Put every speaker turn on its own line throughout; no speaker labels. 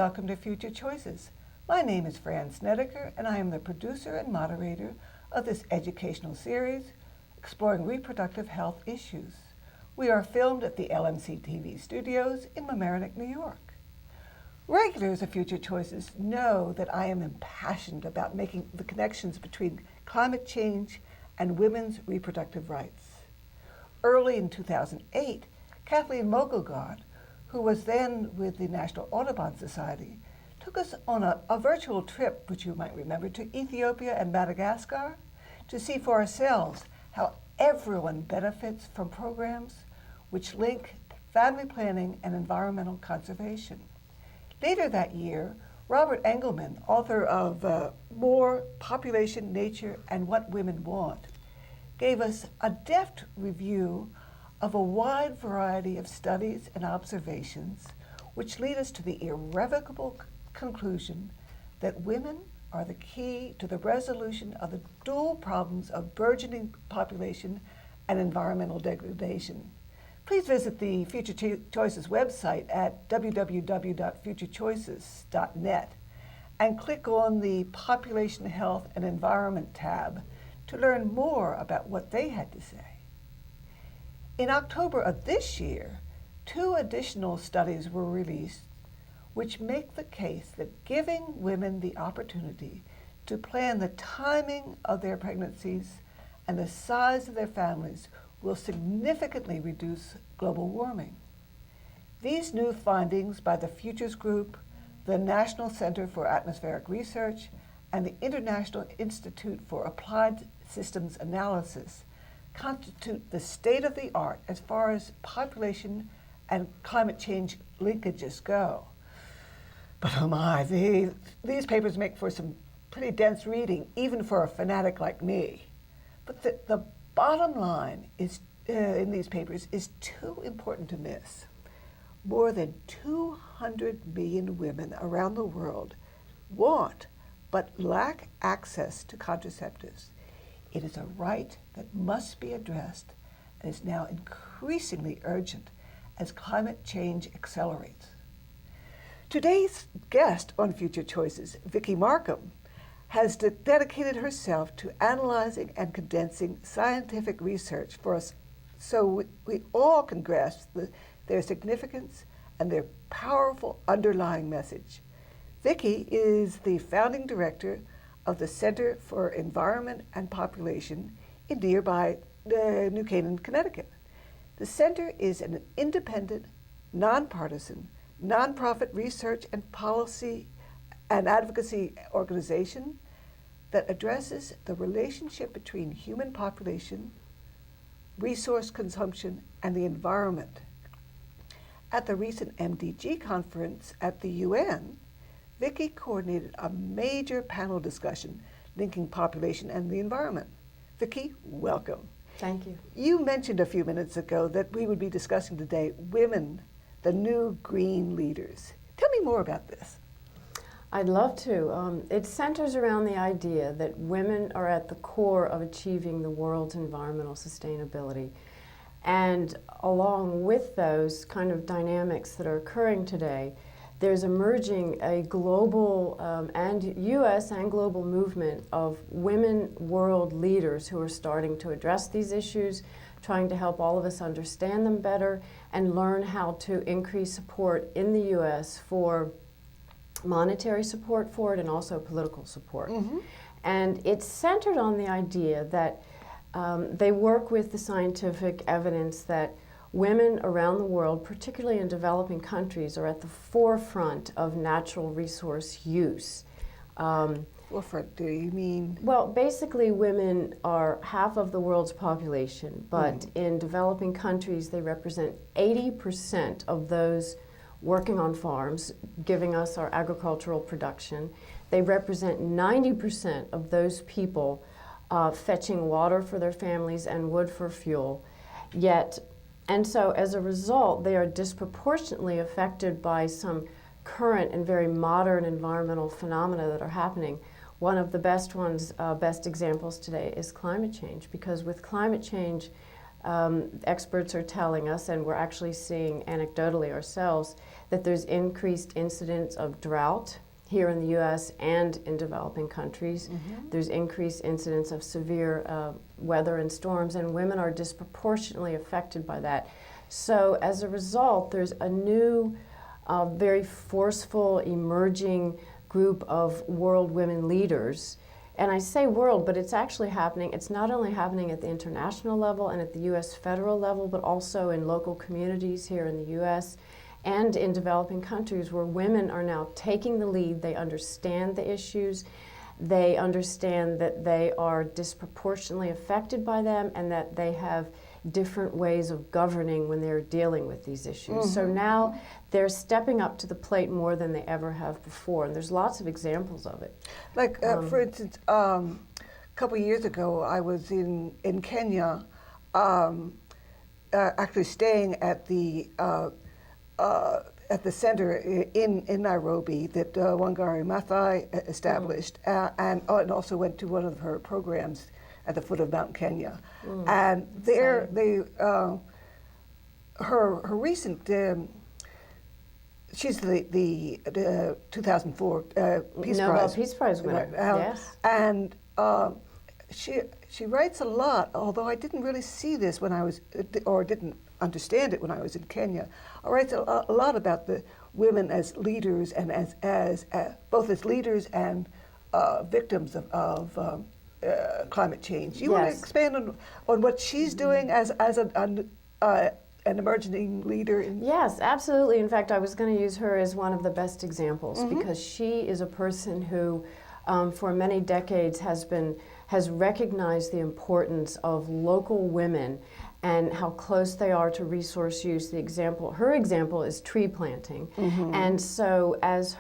welcome to Future Choices. My name is Fran Snedeker, and I am the producer and moderator of this educational series exploring reproductive health issues. We are filmed at the LMC TV studios in Mamaroneck, New York. Regulars of Future Choices know that I am impassioned about making the connections between climate change and women's reproductive rights. Early in 2008, Kathleen Mogelgaard, who was then with the National Audubon Society, took us on a virtual trip, which you might remember, to Ethiopia and Madagascar to see for ourselves how everyone benefits from programs which link family planning and environmental conservation. Later that year, Robert Engelman, author of More, Population, Nature, and What Women Want, gave us a deft review of a wide variety of studies and observations which lead us to the irrevocable conclusion that women are the key to the resolution of the dual problems of burgeoning population and environmental degradation. Please visit the Future Choices website at www.futurechoices.net and click on the Population Health and Environment tab to learn more about what they had to say. In October of this year, 2 additional studies were released which make the case that giving women the opportunity to plan the timing of their pregnancies and the size of their families will significantly reduce global warming. These new findings by the Futures Group, the National Center for Atmospheric Research, and the International Institute for Applied Systems Analysis constitute the state of the art as far as population and climate change linkages go. But oh my, these papers make for some pretty dense reading, even for a fanatic like me. But the bottom line is in these papers is too important to miss. More than 200 million women around the world want but lack access to contraceptives. It is a right that must be addressed and is now increasingly urgent as climate change accelerates. Today's guest on Future Choices, Vicki Markham, has dedicated herself to analyzing and condensing scientific research for us so we all can grasp their significance and their powerful underlying message. Vicki is the founding director of the Center for Environment and Population in nearby New Canaan, Connecticut. The center is an independent, nonpartisan, nonprofit research and policy and advocacy organization that addresses the relationship between human population, resource consumption, and the environment. At the recent MDG conference at the UN, Vicki coordinated a major panel discussion linking population and the environment. Vicki, welcome.
Thank you.
You mentioned a few minutes ago that we would be discussing today women, the new green leaders. Tell me more about this.
I'd love to. It centers around the idea that women are at the core of achieving the world's environmental sustainability. And along with those kind of dynamics that are occurring today, there's emerging a global and U.S. and global movement of women world leaders who are starting to address these issues, trying to help all of us understand them better and learn how to increase support in the U.S. for monetary support for it and also political support. Mm-hmm. And it's centered on the idea that they work with the scientific evidence that women around the world, particularly in developing countries, are at the forefront of natural resource use.
Forefront, do you mean?
Well, basically women are half of the world's population, but in developing countries they represent 80% of those working on farms, giving us our agricultural production. They represent 90% of those people fetching water for their families and wood for fuel. And so as a result, they are disproportionately affected by some current and very modern environmental phenomena that are happening. One of the best examples today is climate change, because with climate change, experts are telling us, and we're actually seeing anecdotally ourselves, that there's increased incidence of drought here in the U.S. and in developing countries. There's increased incidence of severe weather and storms, and women are disproportionately affected by that. So as a result, there's a new, very forceful, emerging group of world women leaders. And I say world, but it's actually happening. It's not only happening at the international level and at the U.S. federal level, but also in local communities here in the U.S. and in developing countries where women are now taking the lead. They understand the issues. They understand that they are disproportionately affected by them and that they have different ways of governing when they're dealing with these issues. So now they're stepping up to the plate more than they ever have before, and there's lots of examples of it.
Like, for instance, a couple of years ago, I was in Kenya, actually staying at the center in Nairobi that Wangari Maathai established, and also went to one of her programs at the foot of Mount Kenya. And there, her recent, she's the 2004 Peace
Nobel
Prize.
Peace Prize winner, yes.
And she writes a lot, although I didn't really see this when I was, or didn't understand it when I was in Kenya. She writes a lot about the women as leaders and as both as leaders and victims of climate change. You want to expand on what she's doing as an emerging leader?
Yes, absolutely. In fact, I was going to use her as one of the best examples because she is a person who, for many decades, has recognized the importance of local women and how close they are to resource use. Her example is tree planting, and so as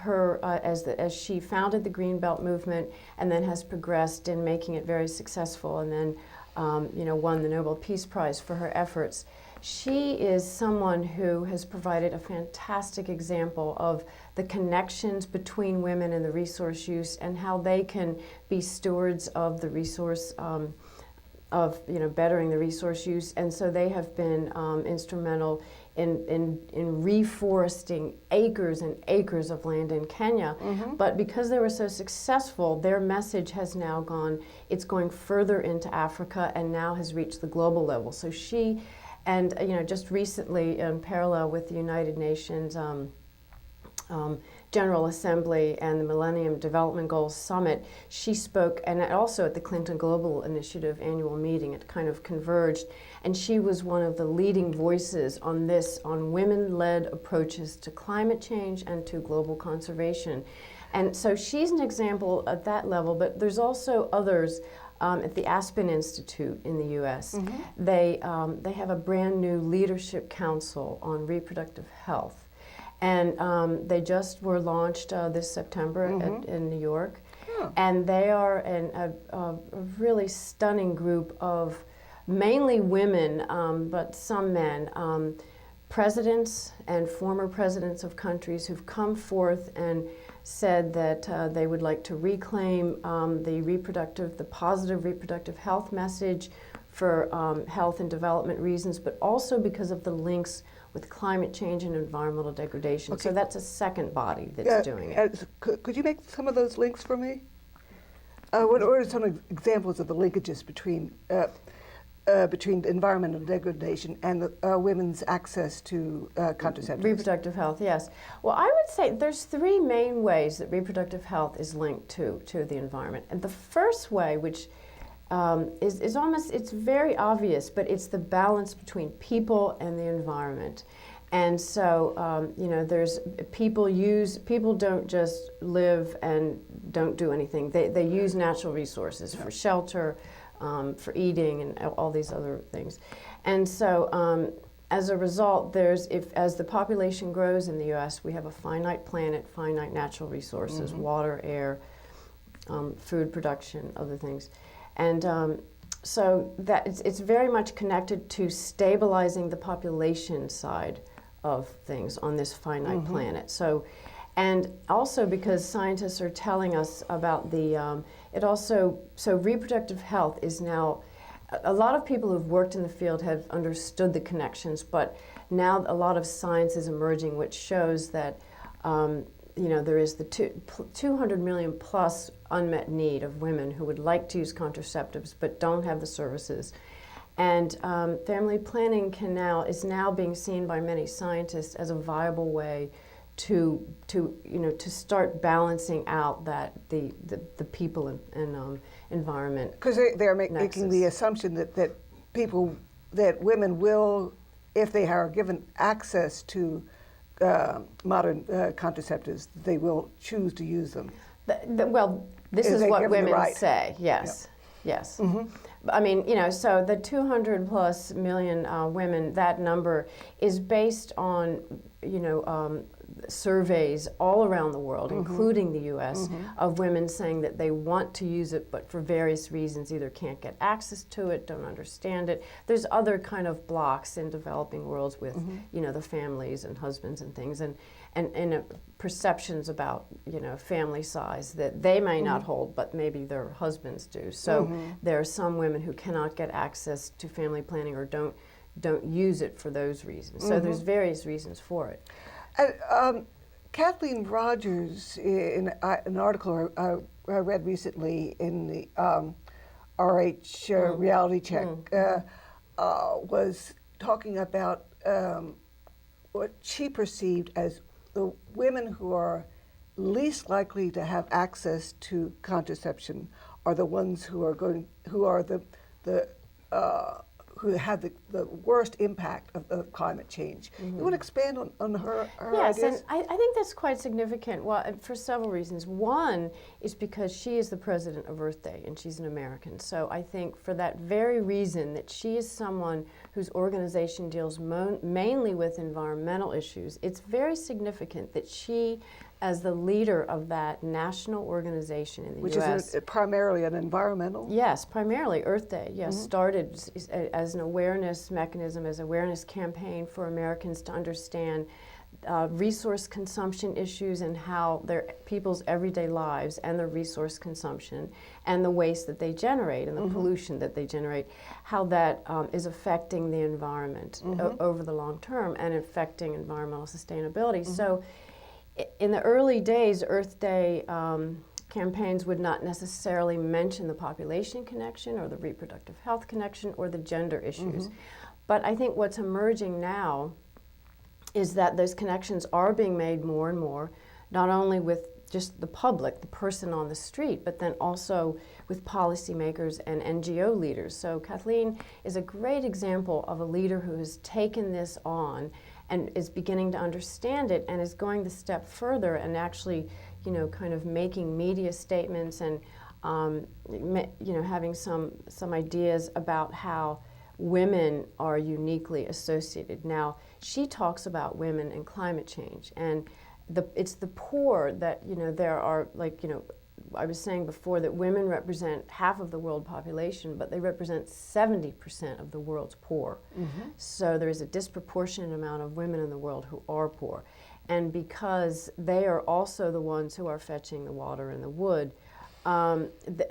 she founded the Greenbelt movement and then has progressed in making it very successful, and then won the Nobel Peace Prize for her efforts. She is someone who has provided a fantastic example of the connections between women and the resource use and how they can be stewards of the resource, of bettering the resource use. And so they have been instrumental in reforesting acres and acres of land in Kenya. But because they were so successful, their message has now it's going further into Africa and now has reached the global level. So she, and just recently, in parallel with the United Nations General Assembly and the Millennium Development Goals Summit, she spoke, and also at the Clinton Global Initiative annual meeting, it kind of converged, and she was one of the leading voices on women-led approaches to climate change and to global conservation. And so she's an example at that level, but there's also others. At the Aspen Institute in the U.S., they have a brand new leadership council on reproductive health. And they just were launched this September in New York. And they are a really stunning group of mainly women, but some men, presidents and former presidents of countries who've come forth and said that they would like to reclaim the positive reproductive health message for health and development reasons, but also because of the links with climate change and environmental degradation. Okay. So that's a second body that's doing it.
Could you make some of those links for me? What are some examples of the linkages between environmental degradation and women's access to contraceptives? Reproductive
health, yes. Well, I would say there's three main ways that reproductive health is linked to the environment. And the first way, which is almost, it's very obvious, but it's the balance between people and the environment. And so, there's people don't just live and don't do anything. They use natural resources for shelter, for eating, and all these other things. And so, as a result, as the population grows in the U.S., we have a finite planet, finite natural resources, water, air, food production, other things. And so that it's very much connected to stabilizing the population side of things on this finite planet. So, and also because scientists are telling us about so reproductive health is now a lot of people who've worked in the field have understood the connections, but now a lot of science is emerging which shows that there is the 200 million plus unmet need of women who would like to use contraceptives but don't have the services. And family planning is now being seen by many scientists as a viable way to start balancing out the people and environment.
Because they're making the assumption that women will, if they are given access to modern contraceptives, they will choose to use them.
Well, this is what women say. Yes,
yep.
Yes. Mm-hmm. I mean, so the 200 plus million women, that number is based on, surveys all around the world, mm-hmm. including the U.S., mm-hmm. of women saying that they want to use it, but for various reasons either can't get access to it, don't understand it. There's other kind of blocks in developing worlds with, mm-hmm. The families and husbands and things, and perceptions about, family size that they may mm-hmm. not hold, but maybe their husbands do. So mm-hmm. there are some women who cannot get access to family planning or don't use it for those reasons. So mm-hmm. there's various reasons for it.
Kathleen Rogers, in an article I read recently in the RH Reality Check, was talking about what she perceived as the women who are least likely to have access to contraception are the ones who have the worst impact of climate change. Mm-hmm. You want to expand on her
yes,
ideas?
And I think that's quite significant. Well, for several reasons. One is because she is the president of Earth Day, and she's an American. So I think for that very reason, that she is someone whose organization deals mainly with environmental issues, it's very significant that she, as the leader of that national organization in the
U.S.
U.S.
Which is primarily an environmental?
Yes, primarily Earth Day, yes. Mm-hmm. Started as an awareness mechanism, as an awareness campaign for Americans to understand resource consumption issues and how people's everyday lives and their resource consumption and the waste that they generate and the mm-hmm. pollution that they generate, how that is affecting the environment mm-hmm. Over the long term and affecting environmental sustainability. Mm-hmm. So in the early days, Earth Day campaigns would not necessarily mention the population connection or the reproductive health connection or the gender issues. Mm-hmm. But I think what's emerging now is that those connections are being made more and more, not only with just the public, the person on the street, but then also with policymakers and NGO leaders. So Kathleen is a great example of a leader who has taken this on and is beginning to understand it and is going the step further and actually, kind of making media statements and, having some ideas about how women are uniquely associated. Now, she talks about women and climate change, and it's the poor that, there are, I was saying before that women represent half of the world population, but they represent 70% of the world's poor. Mm-hmm. So there is a disproportionate amount of women in the world who are poor. And because they are also the ones who are fetching the water and the wood,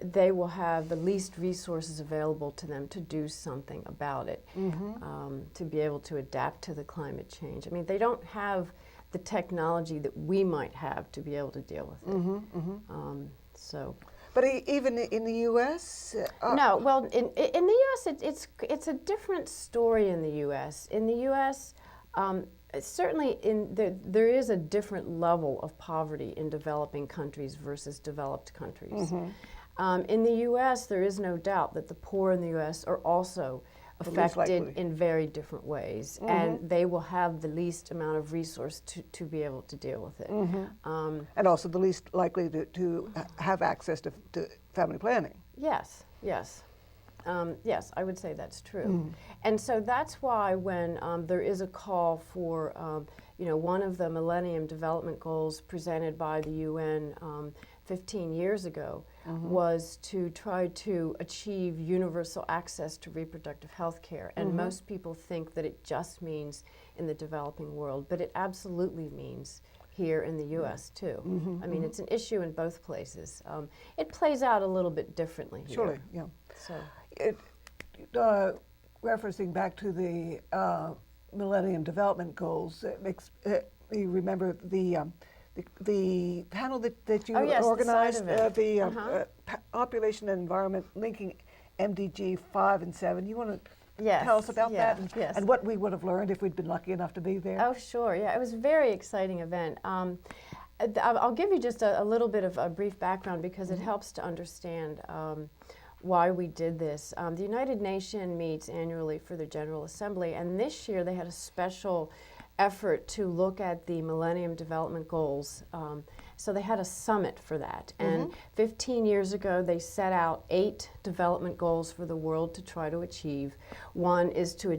they will have the least resources available to them to do something about it, mm-hmm. To be able to adapt to the climate change. I mean, they don't have the technology that we might have to be able to deal with it. Mm-hmm, mm-hmm.
But even in the U.S.?
No, well, in the U.S. it's a different story in the U.S. In the U.S., certainly there is a different level of poverty in developing countries versus developed countries. Mm-hmm. In the U.S., there is no doubt that the poor in the U.S. are also affected in very different ways, mm-hmm. and they will have the least amount of resource to be able to deal with it. Mm-hmm.
And also the least likely to have access to family planning.
Yes, yes. Yes, I would say that's true. Mm. And so that's why when there is a call for, one of the Millennium Development Goals presented by the UN 15 years ago mm-hmm. was to try to achieve universal access to reproductive health care. And mm-hmm. most people think that it just means in the developing world, but it absolutely means here in the U.S. too. Mm-hmm. I mean, mm-hmm. it's an issue in both places. It plays out a little bit differently here.
Surely, yeah.
So.
referencing back to the Millennium Development Goals, it makes me remember the panel that you
Oh, yes,
organized,
the side
the
event.
population and environment linking MDG 5 and 7. You want to
Yes,
tell us about
yeah,
that
yes.
and what we would have learned if we'd been lucky enough to be there?
Oh, sure. Yeah, it was a very exciting event. I'll give you just a little bit of a brief background because it helps to understand why we did this. The United Nations meets annually for their General Assembly, and this year they had a special effort to look at the Millennium Development Goals. So they had a summit for that. And 15 years ago, they set out 8 development goals for the world to try to achieve. One is to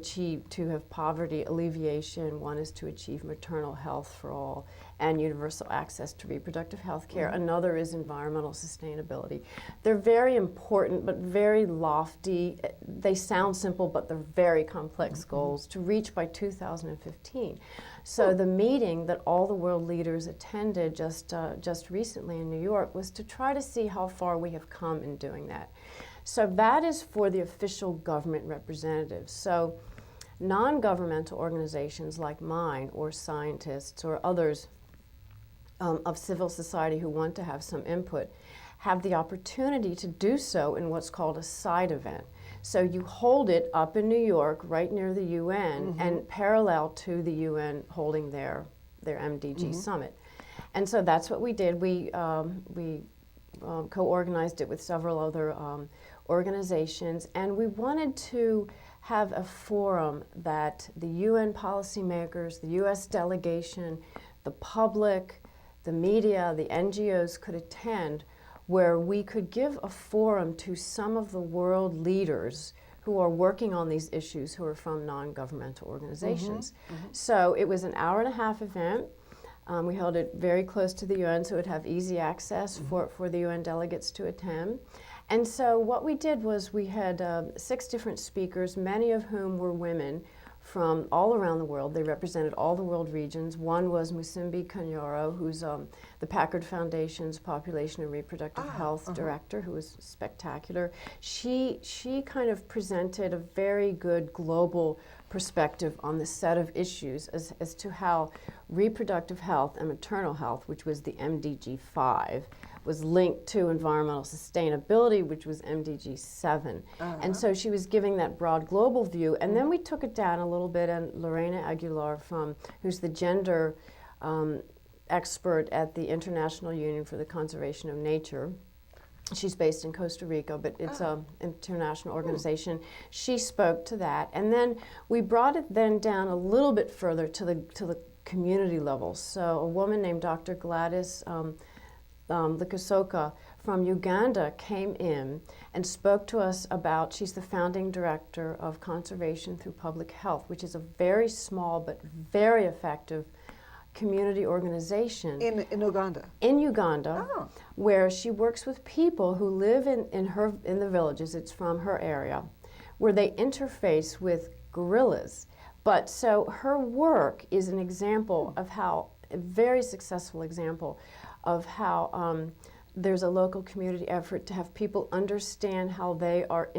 have poverty alleviation. One is to achieve maternal health for all and universal access to reproductive health care. Another is environmental sustainability. They're very important, but very lofty. They sound simple, but they're very complex goals to reach by 2015. So the meeting that all the world leaders attended just recently in New York was to try to see how far we have come in doing that. So that is for the official government representatives. So non-governmental organizations like mine or scientists or others of civil society who want to have some input have the opportunity to do so in what's called a side event. So you hold it up in New York, right near the UN, and parallel to the UN holding their MDG summit. And so that's what we did. We co-organized it with several other organizations, and we wanted to have a forum that the UN policymakers, the US delegation, the public, the media, the NGOs could attend, where we could give a forum to some of the world leaders who are working on these issues who are from non-governmental organizations. So it was an hour-and-a-half event. We held it very close to the UN, so it would have easy access for the UN delegates to attend. And so what we did was we had 6 different speakers, many of whom were women from all around the world. They represented all the world regions. One was Musimbi Kanyoro, who's the Packard Foundation's Population and Reproductive Health Director, who was spectacular. She kind of presented a very good global perspective on the set of issues as to how reproductive health and maternal health, which was the MDG 5, was linked to environmental sustainability, which was MDG 7. And so she was giving that broad global view. And then we took it down a little bit, and Lorena Aguilar, who's the gender expert at the International Union for the Conservation of Nature, she's based in Costa Rica, but it's an international organization. She spoke to that. And then we brought it then down a little bit further to the community level. So a woman named Dr. Gladys Likusoka from Uganda came in and spoke to us about, she's the founding director of Conservation Through Public Health, which is a very small but very effective community organization.
In Uganda?
In Uganda, where she works with people who live in the villages, it's from her area, where they interface with gorillas. But so her work is an example of how, a very successful example of how there's a local community effort to have people understand how they are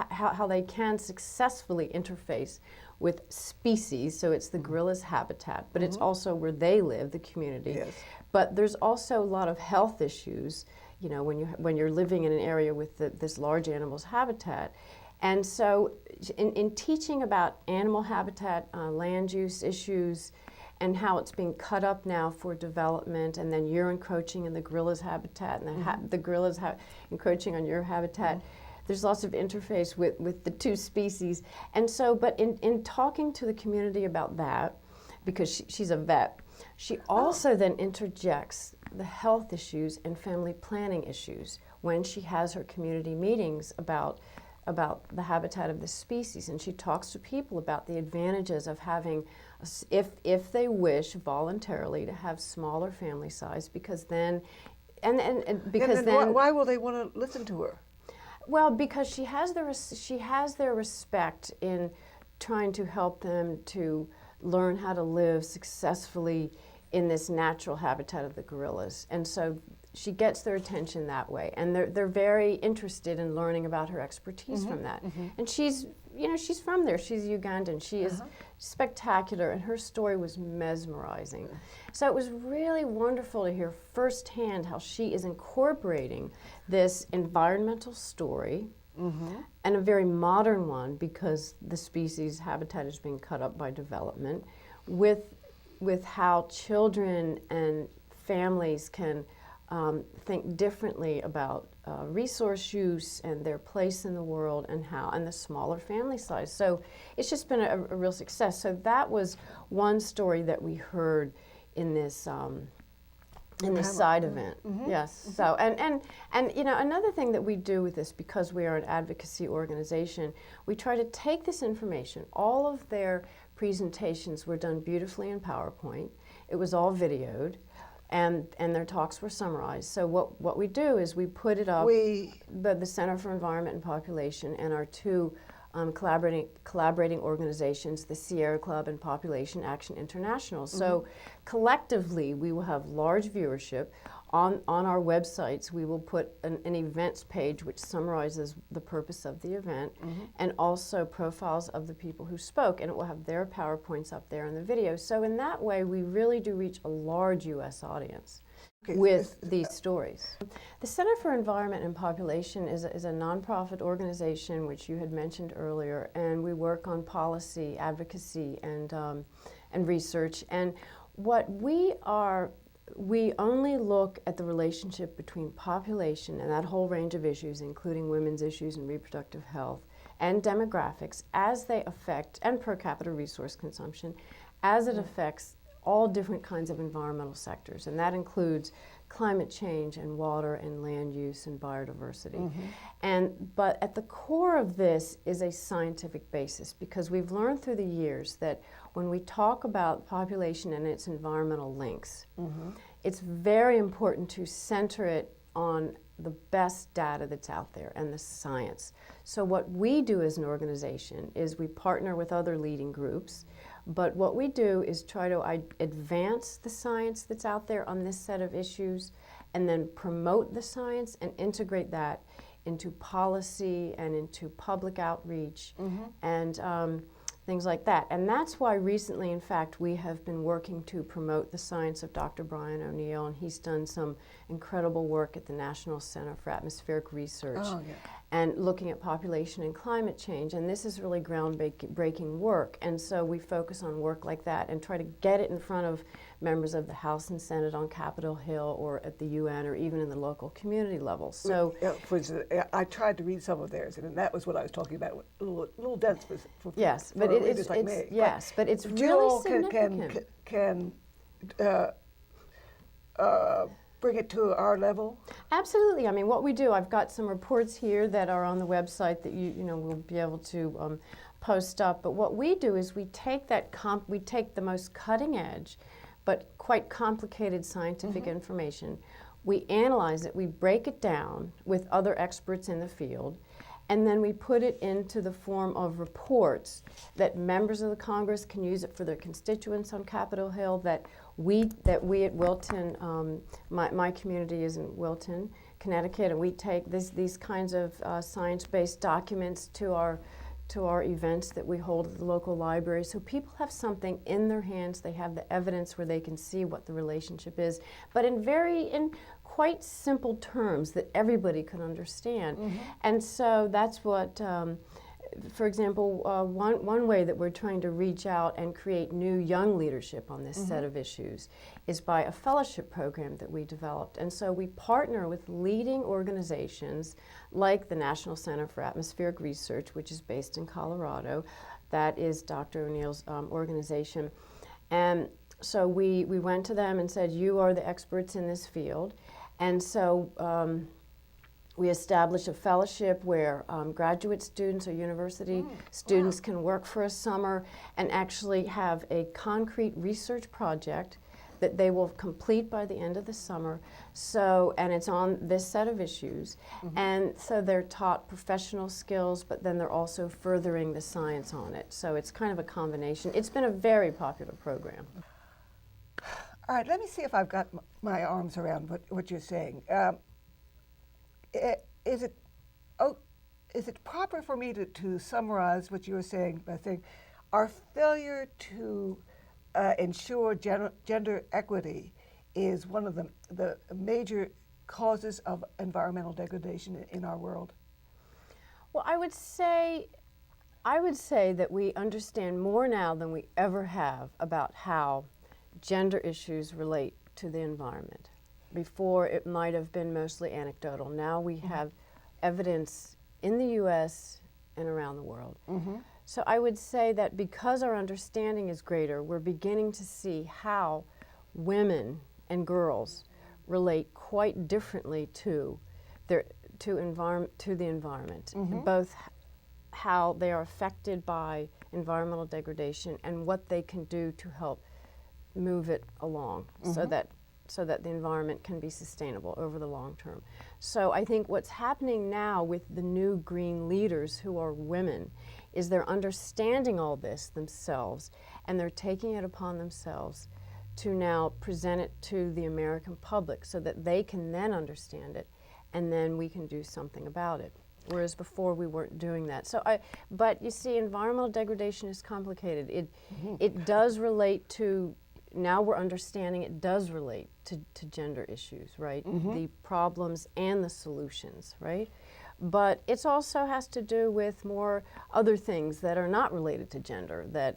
how they can successfully interface with species. So it's the gorilla's habitat, but it's also where they live, the community.
Yes.
But there's also a lot of health issues, you know, when you're living in an area with this large animal's habitat. And so in teaching about animal habitat, land use issues, and how it's being cut up now for development, and then you're encroaching in the gorilla's habitat, and the gorilla's encroaching on your habitat. There's lots of interface with the two species. And so, but in talking to the community about that, because she's a vet, she also then interjects the health issues and family planning issues when she has her community meetings about the habitat of the species, and she talks to people about the advantages of having, if they wish voluntarily, to have smaller family size, because then,
why will they want to listen to her?
Well, because she has their respect in trying to help them to learn how to live successfully in this natural habitat of the gorillas, and so she gets their attention that way, and they're very interested in learning about her expertise from that. And she's, you know, she's from there. She's Ugandan. She is spectacular, and her story was mesmerizing. So it was really wonderful to hear firsthand how she is incorporating this environmental story, and a very modern one because the species habitat is being cut up by development, with how children and families can think differently about resource use and their place in the world, and the smaller family size. So it's just been a real success. So that was one story that we heard in this side event. Yes. So and you know, another thing that we do with this, because we are an advocacy organization, we try to take this information. All of their presentations were done beautifully in PowerPoint. It was all videoed. And their talks were summarized. So what we do is we put it up, the Center for Environment and Population and our two collaborating organizations, the Sierra Club and Population Action International. So collectively, we will have large viewership. On our websites, we will put an events page which summarizes the purpose of the event, and also profiles of the people who spoke, and it will have their PowerPoints up there in the video. So in that way, we really do reach a large U.S. audience with these stories. The Center for Environment and Population is a nonprofit organization, which you had mentioned earlier, and we work on policy, advocacy, and research. And what we only look at the relationship between population and that whole range of issues, including women's issues and reproductive health, and demographics as they affect, and per capita resource consumption, as it affects all different kinds of environmental sectors. And that includes climate change and water and land use and biodiversity. But at the core of this is a scientific basis, because we've learned through the years that when we talk about population and its environmental links, it's very important to center it on the best data that's out there and the science. So what we do as an organization is we partner with other leading groups, but what we do is try to advance the science that's out there on this set of issues, and then promote the science and integrate that into policy and into public outreach and things like that. And that's why recently, in fact, we have been working to promote the science of Dr. Brian O'Neill, and he's done some incredible work at the National Center for Atmospheric Research and looking at population and climate change. And this is really groundbreaking work. And so we focus on work like that and try to get it in front of members of the House and Senate on Capitol Hill or at the UN or even in the local community level. So
I tried to read some of theirs, and that was what I was talking about. A little dense for
yes, but
readers like me.
Yes, but it's
you
really
all
significant.
Can bring it to our level?
Absolutely. I mean, what we do, I've got some reports here that are on the website that you know we'll be able to post up. But what we do is we take we take the most cutting edge, but quite complicated scientific information. We analyze it, we break it down with other experts in the field, and then we put it into the form of reports that members of the Congress can use it for their constituents on Capitol Hill, that we at Wilton, my community is in Wilton, Connecticut, and we take these kinds of science-based documents to our events that we hold at the local library, so people have something in their hands. They have the evidence where they can see what the relationship is, but in quite simple terms that everybody can understand. And so that's what, for example, one way that we're trying to reach out and create new young leadership on this set of issues is by a fellowship program that we developed. And so we partner with leading organizations like the National Center for Atmospheric Research, which is based in Colorado. That is Dr. O'Neill's organization. And so we went to them and said, you are the experts in this field. And so we established a fellowship where graduate students or university students can work for a summer and actually have a concrete research project that they will complete by the end of the summer. So, and it's on this set of issues. And so they're taught professional skills, but then they're also furthering the science on it. So it's kind of a combination. It's been a very popular program.
All right, let me see if I've got my arms around what you're saying. Is it oh, is it proper for me to summarize what you were saying by saying our failure to ensure gender equity is one of the major causes of environmental degradation in our world?
Well, I would say that we understand more now than we ever have about how gender issues relate to the environment. Before, it might have been mostly anecdotal. Now we have evidence in the U.S. and around the world. So I would say that because our understanding is greater, we're beginning to see how women and girls relate quite differently to the environment, both how they are affected by environmental degradation and what they can do to help move it along so that the environment can be sustainable over the long term. So I think what's happening now with the new green leaders who are women is they're understanding all this themselves, and they're taking it upon themselves to now present it to the American public so that they can then understand it, and then we can do something about it. Whereas before we weren't doing that. But you see, environmental degradation is complicated. It does relate to, now we're understanding it does relate to gender issues, right? The problems and the solutions, right? But it also has to do with more other things that are not related to gender that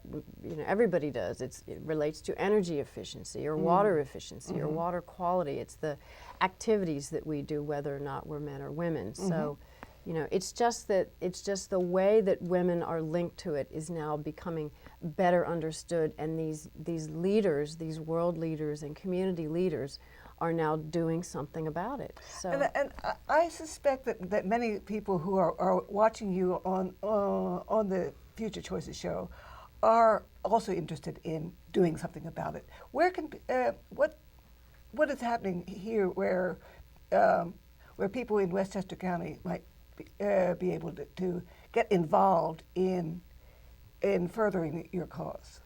everybody does. It relates to energy efficiency or water efficiency or water quality. It's the activities that we do whether or not we're men or women. So it's just the way that women are linked to it is now becoming better understood, and these leaders, these world leaders and community leaders are now doing something about it. So,
and I suspect that many people who are watching you on the Future Choices show are also interested in doing something about it. Where can what is happening here where people in Westchester County might be able to get involved in furthering your cause?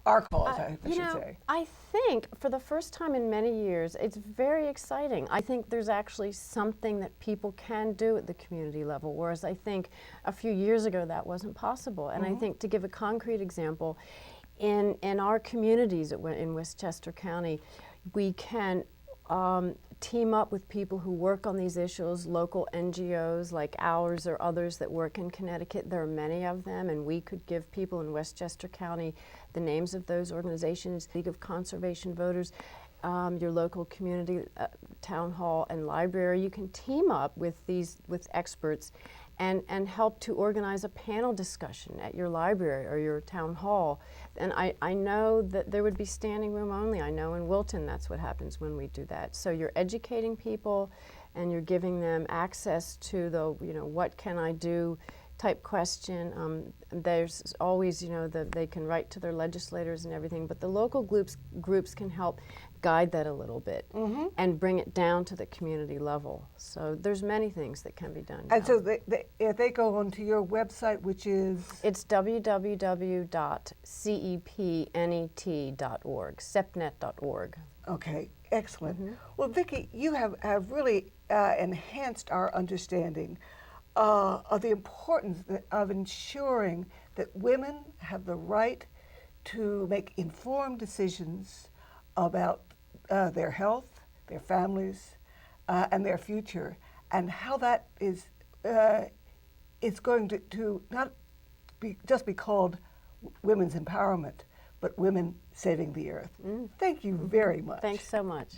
Our cause, I should say.
I think for the first time in many years, it's very exciting. I think there's actually something that people can do at the community level, whereas I think a few years ago that wasn't possible. And I think, to give a concrete example, in our communities in Westchester County, we can team up with people who work on these issues, local NGOs like ours or others that work in Connecticut. There are many of them, and we could give people in Westchester County the names of those organizations: League of Conservation Voters, your local community town hall and library. You can team up with experts and help to organize a panel discussion at your library or your town hall. And I know that there would be standing room only. I know in Wilton that's what happens when we do that. So you're educating people and you're giving them access to the, what can I do type question. There's always, they can write to their legislators and everything, but the local groups can help guide that a little bit and bring it down to the community level. So there's many things that can be done.
And so if they go onto your website, which is?
It's www.cepnet.org, cepnet.org.
Okay, excellent. Well, Vicki, you have really enhanced our understanding of the importance of ensuring that women have the right to make informed decisions about their health, their families, and their future, and how that is going to not just be called women's empowerment, but women saving the earth. Thank you very much.
Thanks so much.